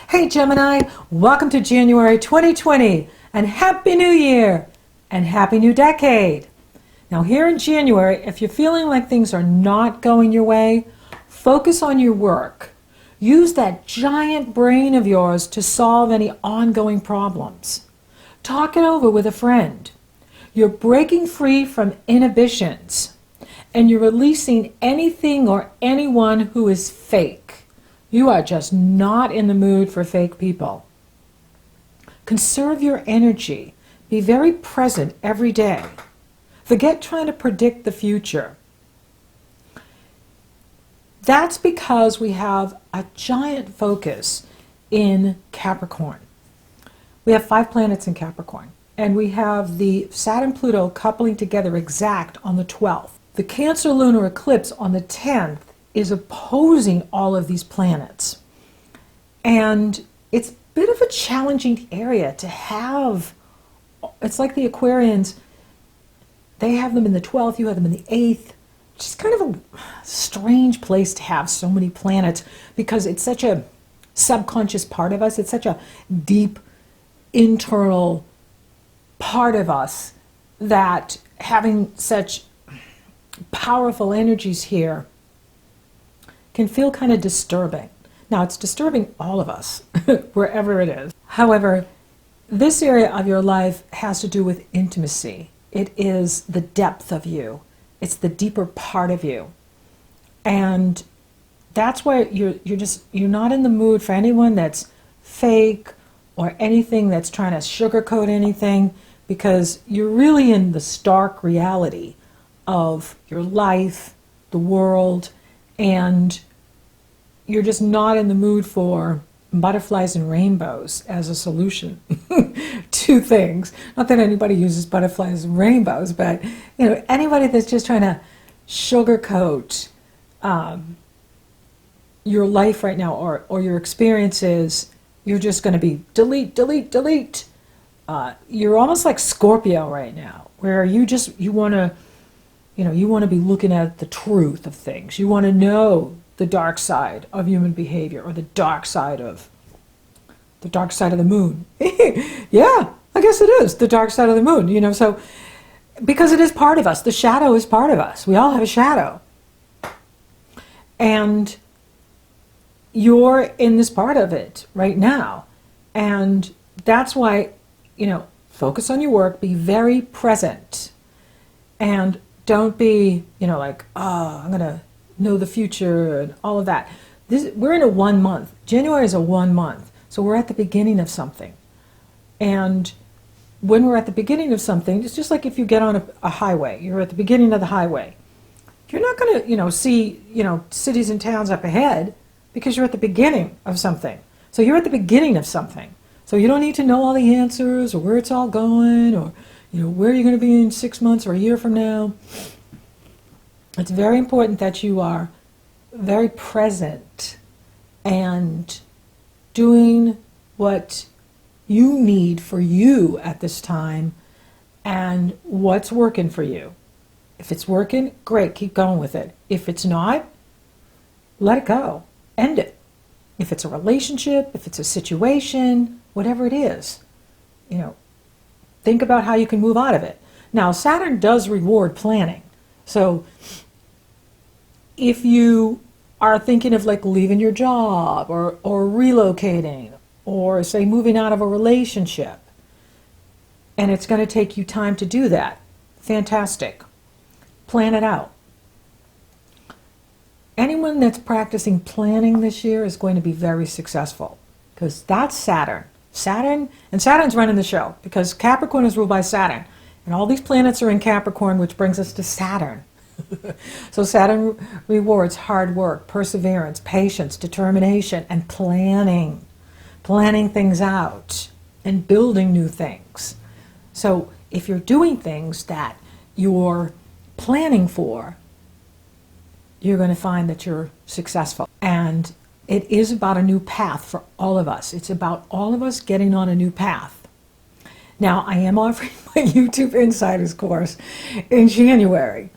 Hey Gemini, welcome to January 2020 and Happy New Year and Happy New Decade. Now here in January, if you're feeling like things are not going your way, focus on your work. Use that giant brain of yours to solve any ongoing problems. Talk it over with a friend. You're breaking free from inhibitions and you're releasing anything or anyone who is fake. You are just not in the mood for fake people. Conserve your energy. Be very present every day. Forget trying to predict the future. That's because we have a giant focus in Capricorn. We have 5 planets in Capricorn, and we have the Saturn-Pluto coupling together exact on the 12th. The Cancer lunar eclipse on the 10th is opposing all of these planets. And it's a bit of a challenging area to have. It's like the Aquarians, they have them in the 12th, you have them in the 8th. It's just kind of a strange place to have so many planets because it's such a subconscious part of us. It's such a deep internal part of us that having such powerful energies here can feel kind of disturbing. Now, it's disturbing all of us, wherever it is. However, this area of your life has to do with intimacy. It is the depth of you. It's the deeper part of you. And that's why you're not in the mood for anyone that's fake or anything that's trying to sugarcoat anything, because you're really in the stark reality of your life, the world, and you're just not in the mood for butterflies and rainbows as a solution to things. Not that anybody uses butterflies and rainbows, but anybody that's just trying to sugarcoat your life right now or your experiences, you're just going to be delete, delete, delete. You're almost like Scorpio right now, where you want to be looking at the truth of things. You want to know the dark side of human behavior, or the dark side of the moon. Yeah, I guess it is the dark side of the moon, so because it is part of us. The shadow is part of us. We all have a shadow. And you're in this part of it right now. And that's why, focus on your work, be very present. And don't be, like, oh, I'm going to know the future and all of that. We're in a 1 month. January is a 1 month. So we're at the beginning of something. And when we're at the beginning of something, it's just like if you get on a highway. You're at the beginning of the highway. You're not going to, see, cities and towns up ahead because you're at the beginning of something. So you're at the beginning of something. So you don't need to know all the answers or where it's all going or, where you're going to be in 6 months or a year from now. It's very important that you are very present and doing what you need for you at this time and what's working for you. If it's working, great, keep going with it. If it's not, let it go. End it. If it's a relationship, if it's a situation, whatever it is, think about how you can move out of it. Now, Saturn does reward planning. So if you are thinking of like leaving your job or relocating or say moving out of a relationship, and it's going to take you time to do that, fantastic. Plan it out. Anyone that's practicing planning this year is going to be very successful because that's Saturn. Saturn's running the show because Capricorn is ruled by Saturn. And all these planets are in Capricorn, which brings us to Saturn. So Saturn rewards hard work, perseverance, patience, determination, and planning things out and building new things. So if you're doing things that you're planning for, you're going to find that you're successful. And it is about a new path for all of us. It's about all of us getting on a new path. Now, I am offering my YouTube Insiders course in January.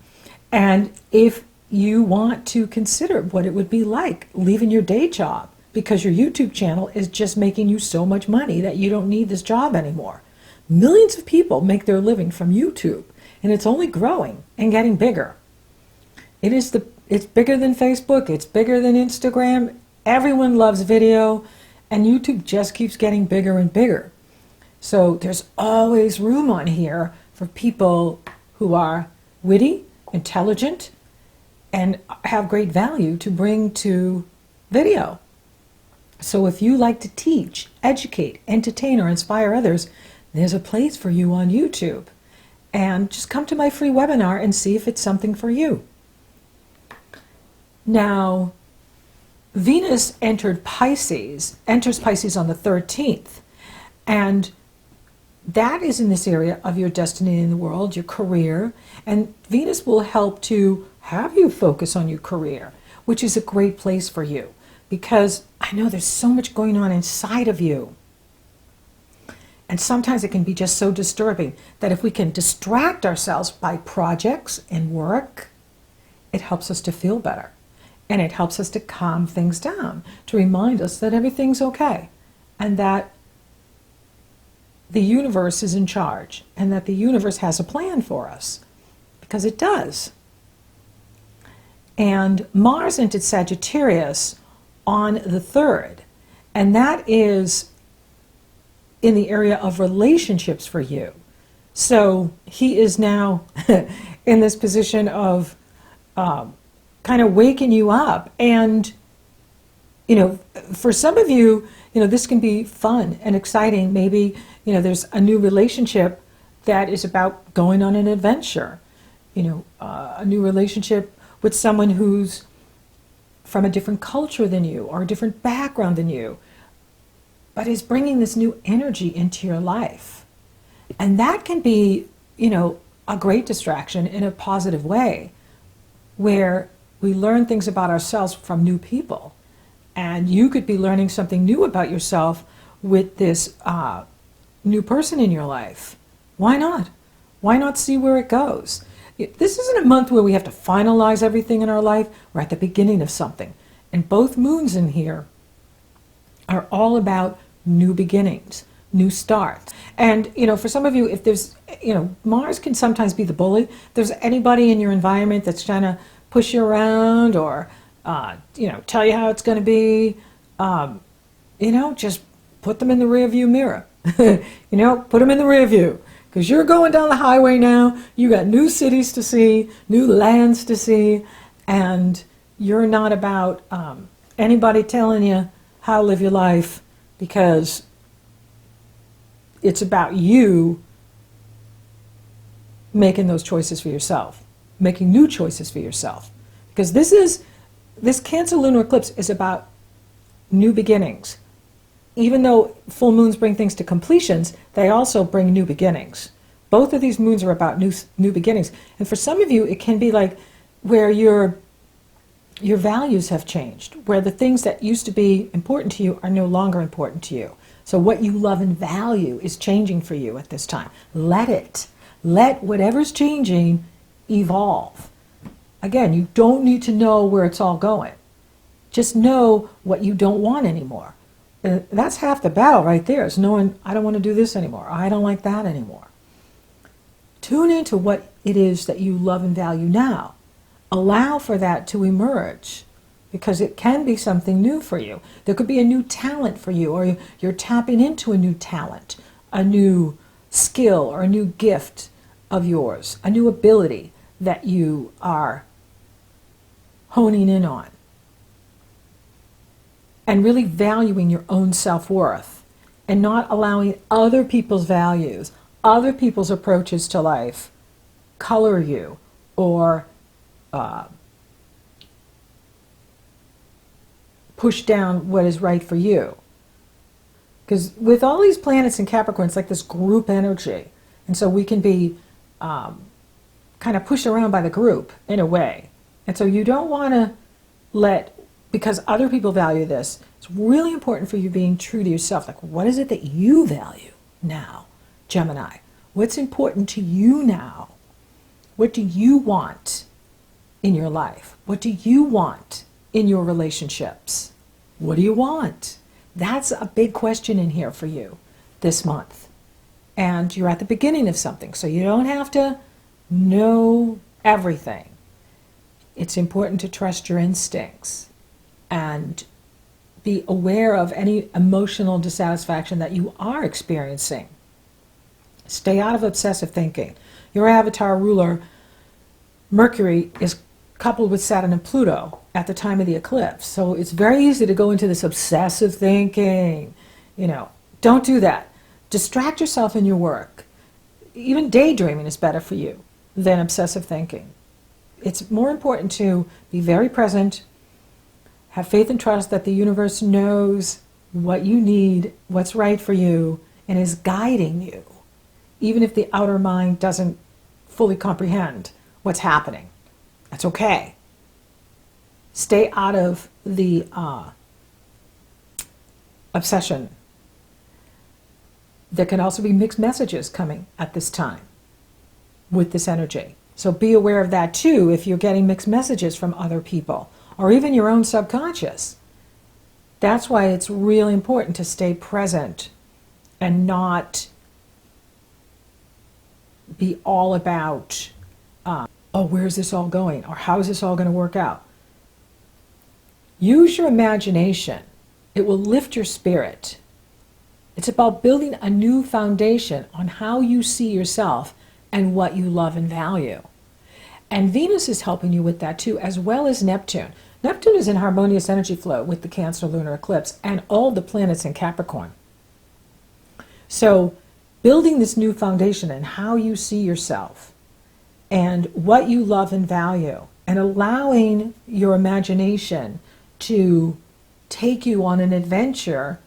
And if you want to consider what it would be like leaving your day job because your YouTube channel is just making you so much money that you don't need this job anymore. Millions of people make their living from YouTube, and it's only growing and getting bigger. It's bigger than Facebook, it's bigger than Instagram. Everyone loves video, and YouTube just keeps getting bigger and bigger. So there's always room on here for people who are witty, intelligent, and have great value to bring to video. So if you like to teach, educate, entertain, or inspire others, there's a place for you on YouTube. And just come to my free webinar and see if it's something for you. Now, Venus enters Pisces on the 13th. And that is in this area of your destiny in the world, your career. And Venus will help to have you focus on your career, which is a great place for you. Because I know there's so much going on inside of you. And sometimes it can be just so disturbing that if we can distract ourselves by projects and work, it helps us to feel better. And it helps us to calm things down, to remind us that everything's okay, and that the universe is in charge, and that the universe has a plan for us, because it does. And Mars entered Sagittarius on the 3rd, and that is in the area of relationships for you. So he is now in this position of kind of waking you up. And, you know, for some of you, you know, this can be fun and exciting. Maybe, you know, there's a new relationship that is about going on an adventure. You know, a new relationship with someone who's from a different culture than you or a different background than you, but is bringing this new energy into your life. And that can be, you know, a great distraction in a positive way, where we learn things about ourselves from new people. And you could be learning something new about yourself with this new person in your life. Why not? Why not see where it goes? This isn't a month where we have to finalize everything in our life. We're at the beginning of something. And both moons in here are all about new beginnings, new starts. And, you know, for some of you, if there's, you know, Mars can sometimes be the bully. If there's anybody in your environment that's trying to push you around or, you know, tell you how it's going to be, you know, just put them in the rear view mirror. You know, put them in the rear view. Because you're going down the highway now, you got new cities to see, new lands to see, and you're not about anybody telling you how to live your life, because it's about you making those choices for yourself, making new choices for yourself. Because this Cancer lunar eclipse is about new beginnings. Even though full moons bring things to completions, they also bring new beginnings. Both of these moons are about new beginnings. And for some of you, it can be like where your values have changed, where the things that used to be important to you are no longer important to you. So what you love and value is changing for you at this time. Let it. Let whatever's changing evolve. Again, you don't need to know where it's all going. Just know what you don't want anymore. And that's half the battle right there, is knowing, I don't want to do this anymore. I don't like that anymore. Tune into what it is that you love and value now. Allow for that to emerge, because it can be something new for you. There could be a new talent for you, or you're tapping into a new talent, a new skill or a new gift of yours, a new ability that you are honing in on. And really valuing your own self-worth and not allowing other people's values, other people's approaches to life color you or push down what is right for you. Because with all these planets in Capricorn, it's like this group energy. And so we can be kind of pushed around by the group in a way. And so you don't want to let, because other people value this, it's really important for you being true to yourself. Like, what is it that you value now, Gemini? What's important to you now? What do you want in your life? What do you want in your relationships? What do you want? That's a big question in here for you this month. And you're at the beginning of something, so you don't have to know everything. It's important to trust your instincts and be aware of any emotional dissatisfaction that you are experiencing. Stay out of obsessive thinking. Your avatar ruler, Mercury, is coupled with Saturn and Pluto at the time of the eclipse. So it's very easy to go into this obsessive thinking. Don't do that. Distract yourself in your work. Even daydreaming is better for you than obsessive thinking. It's more important to be very present, have faith and trust that the universe knows what you need, what's right for you, and is guiding you, even if the outer mind doesn't fully comprehend what's happening. That's okay. Stay out of the obsession. There can also be mixed messages coming at this time with this energy. So be aware of that too if you're getting mixed messages from other people or even your own subconscious. That's why it's really important to stay present and not be all about, where's this all going? Or how is this all going to work out? Use your imagination. It will lift your spirit. It's about building a new foundation on how you see yourself and what you love and value. And Venus is helping you with that too, as well as Neptune. Neptune is in harmonious energy flow with the Cancer lunar eclipse and all the planets in Capricorn. So building this new foundation and how you see yourself and what you love and value, and allowing your imagination to take you on an adventure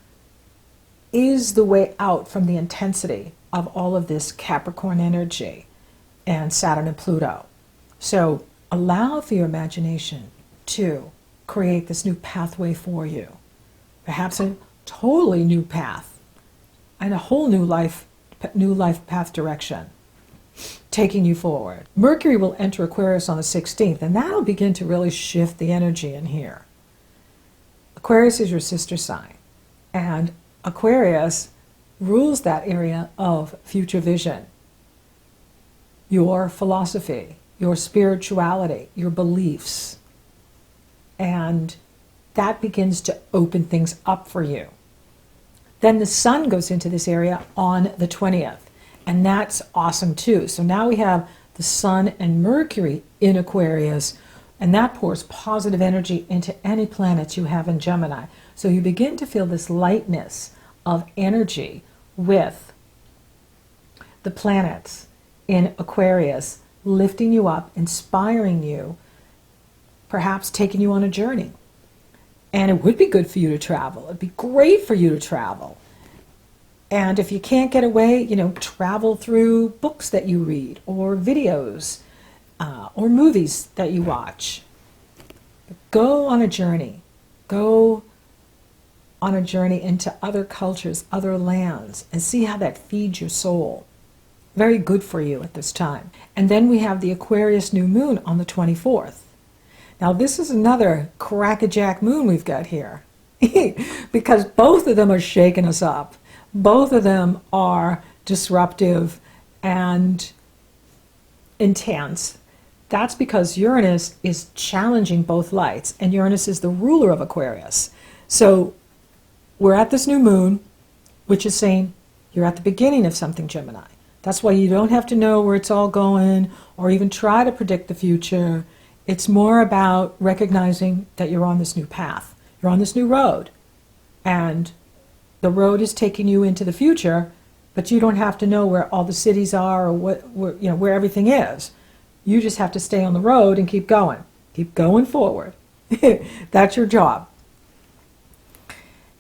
is the way out from the intensity of all of this Capricorn energy and Saturn and Pluto. So allow for your imagination to create this new pathway for you. Perhaps a totally new path and a whole new life path direction taking you forward. Mercury will enter Aquarius on the 16th, and that'll begin to really shift the energy in here. Aquarius is your sister sign, and Aquarius rules that area of future vision, your philosophy, your spirituality, your beliefs. And that begins to open things up for you. Then the sun goes into this area on the 20th, and that's awesome too. So now we have the sun and Mercury in Aquarius, and that pours positive energy into any planets you have in Gemini. So you begin to feel this lightness of energy with the planets in Aquarius, lifting you up, inspiring you, perhaps taking you on a journey. And it would be good for you to travel. It'd be great for you to travel. And if you can't get away, travel through books that you read or videos or movies that you watch. But go on a journey. Go on a journey into other cultures, other lands, and see how that feeds your soul. Very good for you at this time. And then we have the Aquarius New Moon on the 24th. Now this is another crackerjack moon we've got here because both of them are shaking us up. Both of them are disruptive and intense. That's because Uranus is challenging both lights, and Uranus is the ruler of Aquarius. So we're at this new moon, which is saying you're at the beginning of something, Gemini. That's why you don't have to know where it's all going or even try to predict the future. It's more about recognizing that you're on this new path. You're on this new road. And the road is taking you into the future, but you don't have to know where all the cities are or where everything is. You just have to stay on the road and keep going. Keep going forward. That's your job.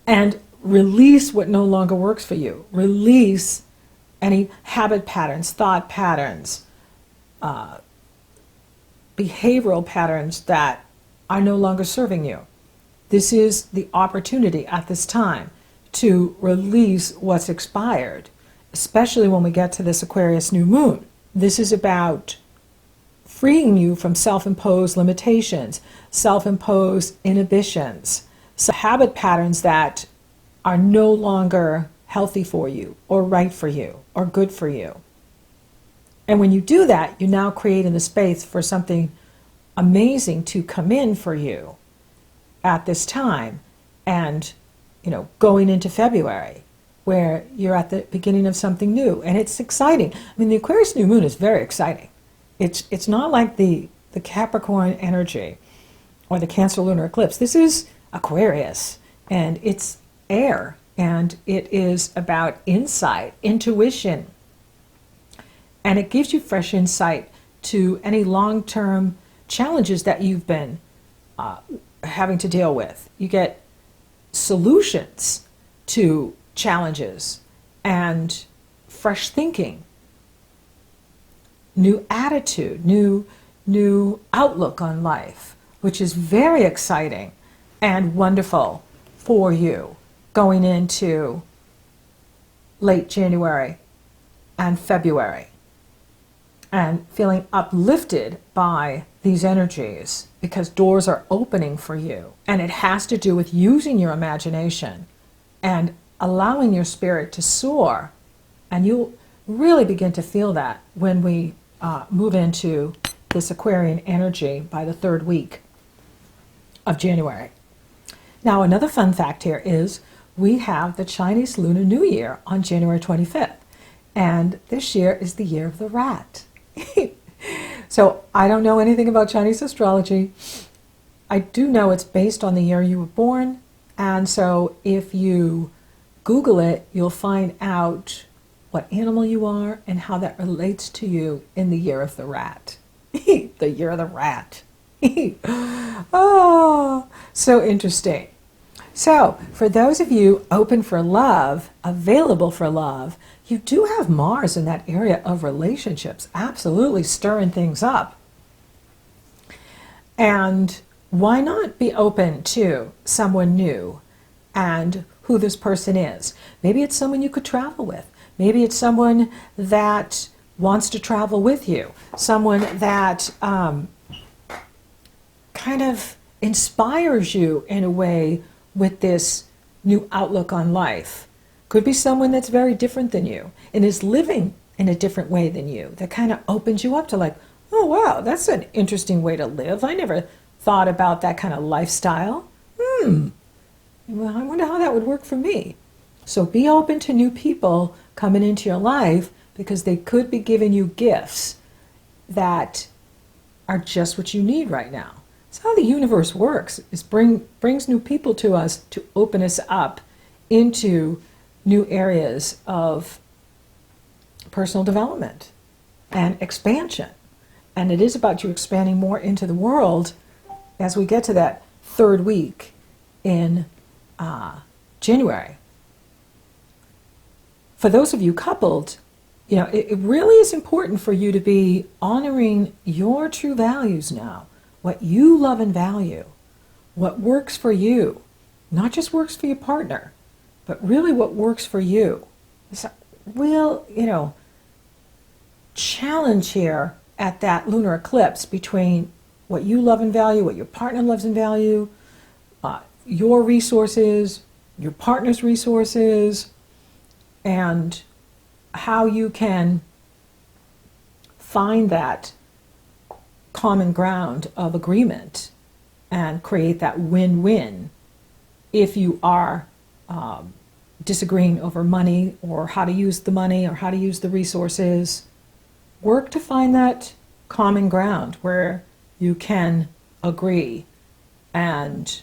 And release what no longer works for you. Release any habit patterns, thought patterns, behavioral patterns that are no longer serving you. This is the opportunity at this time to release what's expired, especially when we get to this Aquarius new moon. This is about freeing you from self-imposed limitations, self-imposed inhibitions, some habit patterns that are no longer healthy for you or right for you or good for you. And when you do that, you now create in the space for something amazing to come in for you at this time, and going into February, where you're at the beginning of something new, and it's exciting. I mean, the Aquarius New Moon is very exciting. It's not like the Capricorn energy or the Cancer lunar eclipse. This is Aquarius, and it's air, and it is about insight, intuition, and it gives you fresh insight to any long-term challenges that you've been having to deal with. You get solutions to challenges and fresh thinking, new attitude, new outlook on life, which is very exciting and wonderful for you going into late January and February, and feeling uplifted by these energies because doors are opening for you. And it has to do with using your imagination and allowing your spirit to soar. And you'll really begin to feel that when we move into this Aquarian energy by the third week of January. Now, another fun fact here is we have the Chinese Lunar New Year on January 25th. And this year is the year of the rat. So I don't know anything about Chinese astrology. I do know it's based on the year you were born. And so if you Google it, you'll find out what animal you are and how that relates to you in the year of the rat. The year of the rat. Oh, so interesting. So for those of you open for love, available for love, you do have Mars in that area of relationships, absolutely stirring things up. And why not be open to someone new and who this person is? Maybe it's someone you could travel with. Maybe it's someone that wants to travel with you, someone that kind of inspires you in a way with this new outlook on life. Could be someone that's very different than you and is living in a different way than you, that kind of opens you up to like, oh wow, that's an interesting way to live. I never thought about that kind of lifestyle. Well, I wonder how that would work for me. So be open to new people coming into your life, because they could be giving you gifts that are just what you need right now. That's how the universe works, is brings new people to us to open us up into new areas of personal development and expansion. And it is about you expanding more into the world as we get to that third week in January. For those of you coupled, it really is important for you to be honoring your true values now, what you love and value, what works for you, not just works for your partner, but really what works for you. It's a real, challenge here at that lunar eclipse between what you love and value, what your partner loves and value, your resources, your partner's resources, and how you can find that common ground of agreement and create that win-win if you are disagreeing over money or how to use the money or how to use the resources. Work to find that common ground where you can agree and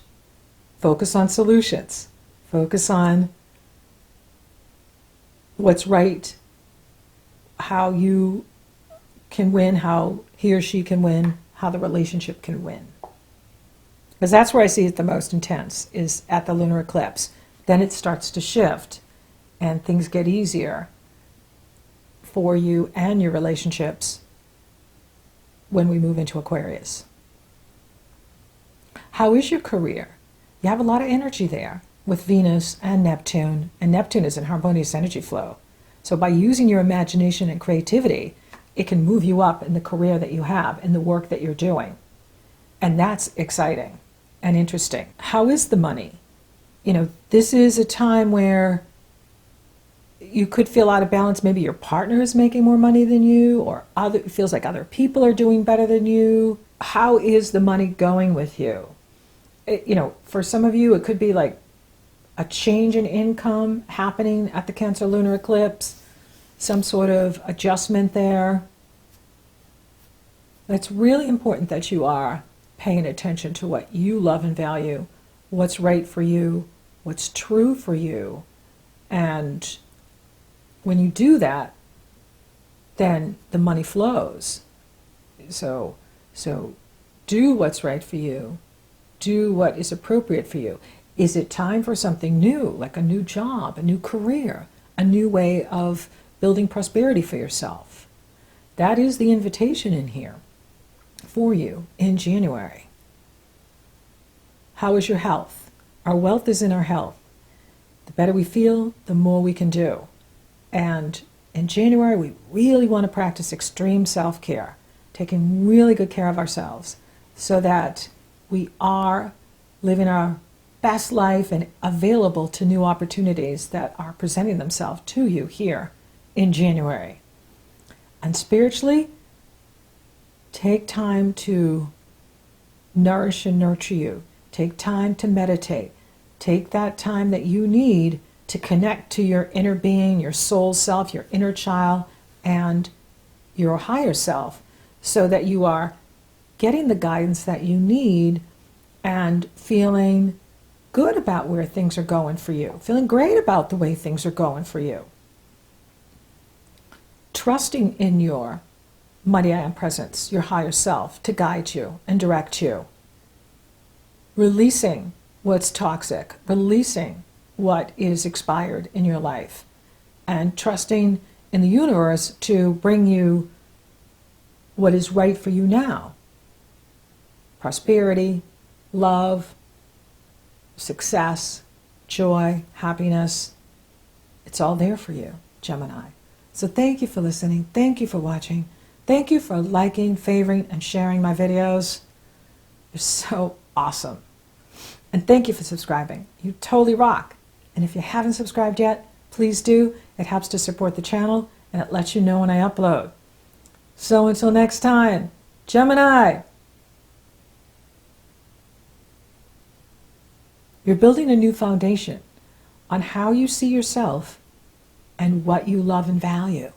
focus on solutions. Focus on what's right, how you can win, how he or she can win, how the relationship can win. Because that's where I see it the most intense, is at the lunar eclipse. Then it starts to shift and things get easier for you and your relationships when we move into Aquarius. How is your career? You have a lot of energy there with Venus and Neptune is in harmonious energy flow. So by using your imagination and creativity, it can move you up in the career that you have, in the work that you're doing. And that's exciting and interesting. How is the money? This is a time where you could feel out of balance. Maybe your partner is making more money than you, or it feels like other people are doing better than you. How is the money going with you? For some of you, it could be like a change in income happening at the Cancer lunar eclipse, some sort of adjustment there. It's really important that you are paying attention to what you love and value, what's right for you, what's true for you. And when you do that, then the money flows. So do what's right for you. Do what is appropriate for you. Is it time for something new, like a new job, a new career, a new way of building prosperity for yourself? That is the invitation in here for you in January. How is your health? Our wealth is in our health. The better we feel, the more we can do. And in January, we really want to practice extreme self-care, taking really good care of ourselves so that we are living our best life and available to new opportunities that are presenting themselves to you here in January. And spiritually, take time to nourish and nurture you. Take time to meditate. Take that time that you need to connect to your inner being, your soul self, your inner child, and your higher self, so that you are getting the guidance that you need and feeling good about where things are going for you, feeling great about the way things are going for you. Trusting in your mighty I am presence, your higher self, to guide you and direct you. Releasing what's toxic, releasing what is expired in your life, and trusting in the universe to bring you what is right for you now. Prosperity, love, success, joy, happiness. It's all there for you, Gemini. So thank you for listening. Thank you for watching. Thank you for liking, favoring, and sharing my videos. You're so awesome. And thank you for subscribing. You totally rock. And if you haven't subscribed yet, please do. It helps to support the channel, and it lets you know when I upload. So until next time, Gemini, you're building a new foundation on how you see yourself and what you love and value.